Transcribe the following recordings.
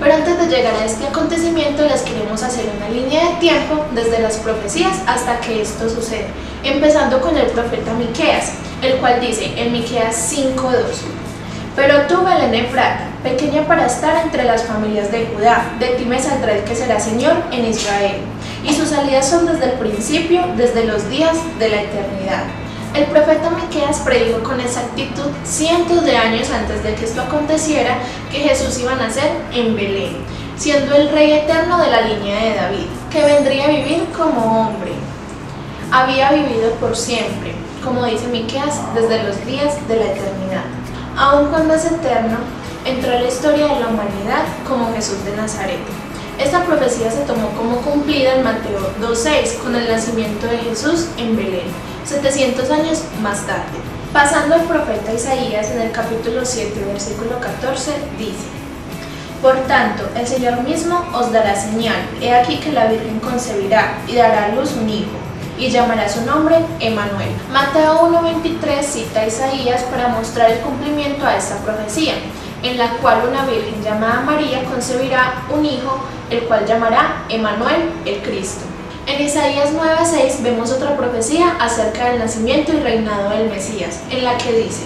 Pero antes de llegar a este acontecimiento les queremos hacer una línea de tiempo desde las profecías hasta que esto sucede, empezando con el profeta Miqueas, el cual dice en Miqueas 5:2: Pero tú, Belén Efrata, pequeña para estar entre las familias de Judá, de ti me saldrá el que será Señor en Israel, y sus salidas son desde el principio, desde los días de la eternidad. El profeta Miqueas predijo con exactitud cientos de años antes de que esto aconteciera que Jesús iba a nacer en Belén, siendo el Rey eterno de la línea de David, que vendría a vivir como hombre. Había vivido por siempre, como dice Miqueas, desde los días de la eternidad. Aun cuando es eterno, entró en la historia de la humanidad como Jesús de Nazaret. Esta profecía se tomó como cumplida en Mateo 2:6 con el nacimiento de Jesús en Belén, 700 años más tarde. Pasando al profeta Isaías en el capítulo 7, versículo 14, dice: Por tanto, el Señor mismo os dará señal, he aquí que la Virgen concebirá y dará a luz un hijo, y llamará su nombre Emmanuel. Mateo 1:23 cita a Isaías para mostrar el cumplimiento a esta profecía, en la cual una virgen llamada María concebirá un hijo, el cual llamará Emmanuel, el Cristo. En Isaías 9:6 vemos otra profecía acerca del nacimiento y reinado del Mesías, en la que dice: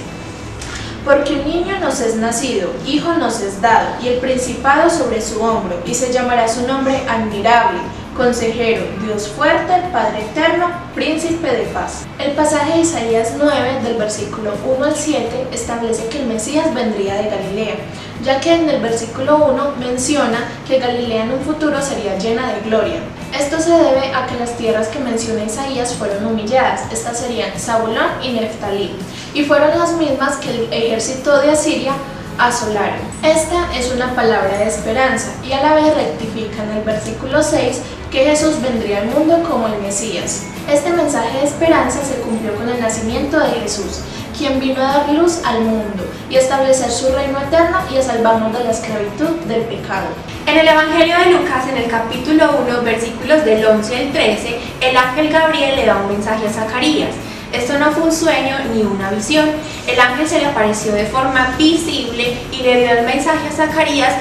Porque un niño nos es nacido, hijo nos es dado, y el principado sobre su hombro, y se llamará su nombre admirable, Consejero, Dios fuerte, Padre eterno, Príncipe de paz. El pasaje de Isaías 9, del versículo 1 al 7, establece que el Mesías vendría de Galilea, ya que en el versículo 1 menciona que Galilea en un futuro sería llena de gloria. Esto se debe a que las tierras que menciona Isaías fueron humilladas, estas serían Zabulón y Neftalí, y fueron las mismas que el ejército de Asiria asolaron. Esta es una palabra de esperanza y a la vez rectifica en el versículo 6 que Jesús vendría al mundo como el Mesías. Este mensaje de esperanza se cumplió con el nacimiento de Jesús, quien vino a dar luz al mundo y establecer su reino eterno y a salvarnos de la esclavitud del pecado. En el Evangelio de Lucas, en el capítulo 1, versículos del 11 al 13, el ángel Gabriel le da un mensaje a Zacarías. Esto no fue un sueño ni una visión. El ángel se le apareció de forma visible y le dio el mensaje a Zacarías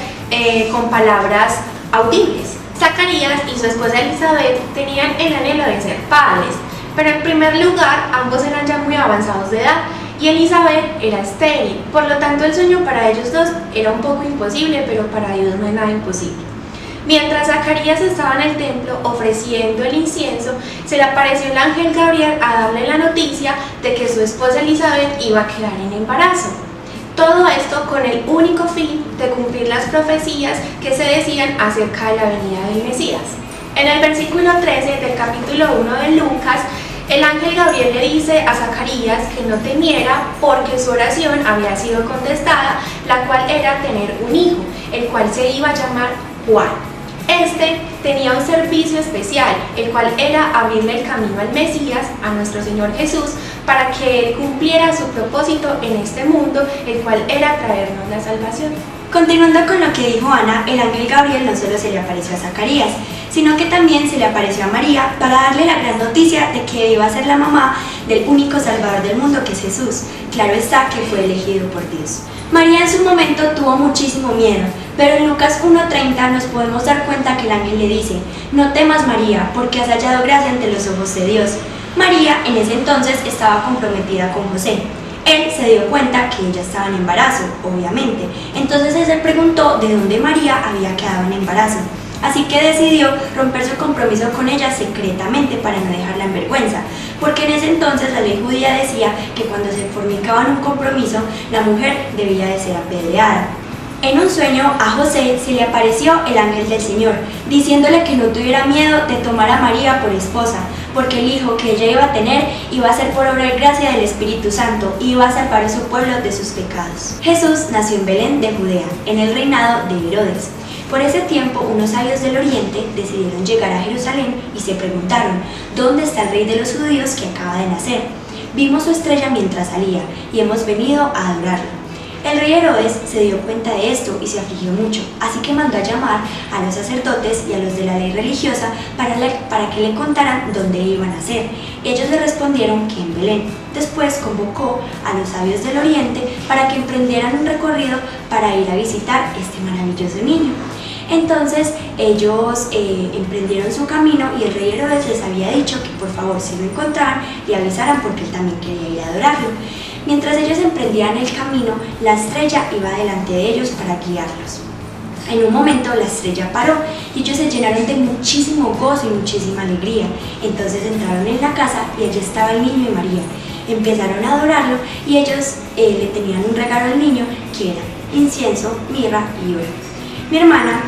con palabras audibles. Zacarías y su esposa Elizabeth tenían el anhelo de ser padres, pero en primer lugar ambos eran ya muy avanzados de edad y Elizabeth era estéril, por lo tanto el sueño para ellos dos era un poco imposible, pero para Dios no hay nada imposible. Mientras Zacarías estaba en el templo ofreciendo el incienso, se le apareció el ángel Gabriel a darle la noticia de que su esposa Elizabeth iba a quedar en embarazo. Todo esto con el único fin de cumplir las profecías que se decían acerca de la venida del Mesías. En el versículo 13 del capítulo 1 de Lucas, el ángel Gabriel le dice a Zacarías que no temiera porque su oración había sido contestada, la cual era tener un hijo, el cual se iba a llamar Juan. Este tenía un servicio especial, el cual era abrirle el camino al Mesías, a nuestro Señor Jesús, para que Él cumpliera su propósito en este mundo, el cual era traernos la salvación. Continuando con lo que dijo Ana, el ángel Gabriel no solo se le apareció a Zacarías, sino que también se le apareció a María para darle la gran noticia de que iba a ser la mamá del único Salvador del mundo, que es Jesús. Claro está que fue elegido por Dios. María en su momento tuvo muchísimo miedo, pero en Lucas 1:30 nos podemos dar cuenta que el ángel le dice: No temas, María, porque has hallado gracia ante los ojos de Dios. María en ese entonces estaba comprometida con José. Él se dio cuenta que ella estaba en embarazo, obviamente. Entonces él se preguntó de dónde María había quedado en embarazo. Así que decidió romper su compromiso con ella secretamente para no dejarla en vergüenza, porque en ese entonces la ley judía decía que cuando se fornicaba un compromiso, la mujer debía de ser apedreada. En un sueño a José se le apareció el ángel del Señor, diciéndole que no tuviera miedo de tomar a María por esposa, porque el hijo que ella iba a tener iba a ser por obra y gracia del Espíritu Santo y iba a salvar a su pueblo de sus pecados. Jesús nació en Belén de Judea, en el reinado de Herodes. Por ese tiempo, unos sabios del oriente decidieron llegar a Jerusalén y se preguntaron: ¿dónde está el rey de los judíos que acaba de nacer? Vimos su estrella mientras salía y hemos venido a adorarlo. El rey Herodes se dio cuenta de esto y se afligió mucho, así que mandó a llamar a los sacerdotes y a los de la ley religiosa para que le contaran dónde iban a nacer. Ellos le respondieron que en Belén. Después convocó a los sabios del oriente para que emprendieran un recorrido para ir a visitar este maravilloso niño. Entonces ellos emprendieron su camino y el rey Herodes les había dicho que por favor si lo encontraran le avisaran porque él también quería ir a adorarlo. Mientras ellos emprendían el camino, la estrella iba delante de ellos para guiarlos. En un momento la estrella paró y ellos se llenaron de muchísimo gozo y muchísima alegría. Entonces entraron en la casa y allí estaba el niño y María. Empezaron a adorarlo y ellos le tenían un regalo al niño que era incienso, mirra y oro. Mi hermana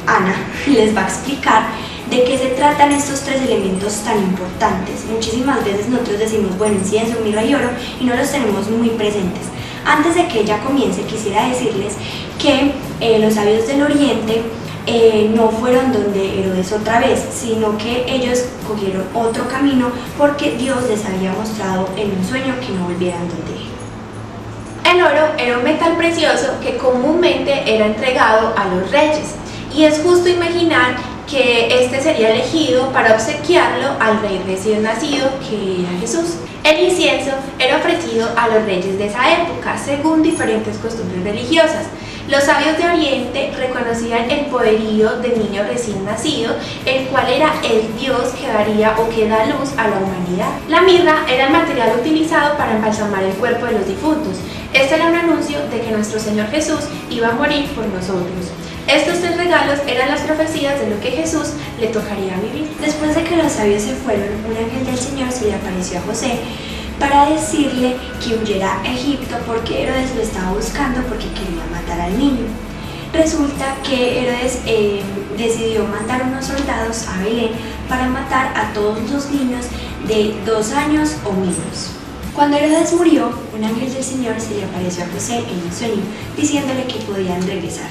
Ana les va a explicar de qué se tratan estos tres elementos tan importantes. Muchísimas veces nosotros decimos, bueno, incienso, mirra y oro y no los tenemos muy presentes. Antes de que ella comience, quisiera decirles que los sabios del Oriente no fueron donde Herodes otra vez, sino que ellos cogieron otro camino porque Dios les había mostrado en un sueño que no volvieran donde él. El oro era un metal precioso que comúnmente era entregado a los reyes, y es justo imaginar que este sería elegido para obsequiarlo al rey recién nacido, que era Jesús. El incienso era ofrecido a los reyes de esa época, según diferentes costumbres religiosas. Los sabios de Oriente reconocían el poderío del niño recién nacido, el cual era el Dios que daría o que da luz a la humanidad. La mirra era el material utilizado para embalsamar el cuerpo de los difuntos. Este era un anuncio de que nuestro Señor Jesús iba a morir por nosotros. Estos tres regalos eran las profecías de lo que Jesús le tocaría vivir. Después de que los sabios se fueron, un ángel del Señor se le apareció a José para decirle que huyera a Egipto porque Herodes lo estaba buscando porque quería matar al niño. Resulta que Herodes decidió mandar unos soldados a Belén para matar a todos los niños de 2 años o menos. Cuando Herodes murió, un ángel del Señor se le apareció a José en un sueño, diciéndole que podían regresar.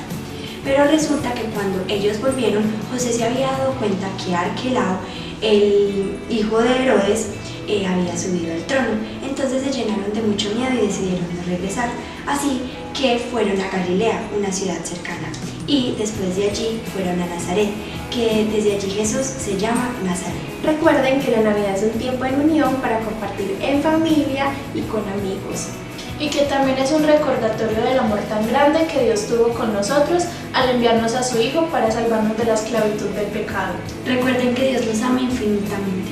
Pero resulta que cuando ellos volvieron, José se había dado cuenta que Arquelao, el hijo de Herodes, había subido al trono. Entonces se llenaron de mucho miedo y decidieron no regresar. Así que fueron a Galilea, una ciudad cercana. Y después de allí fueron a Nazaret, que desde allí Jesús se llama Nazaret. Recuerden que la Navidad es un tiempo de unión para compartir en familia y con amigos. Y que también es un recordatorio del amor tan grande que Dios tuvo con nosotros al enviarnos a su Hijo para salvarnos de la esclavitud del pecado. Recuerden que Dios los ama infinitamente.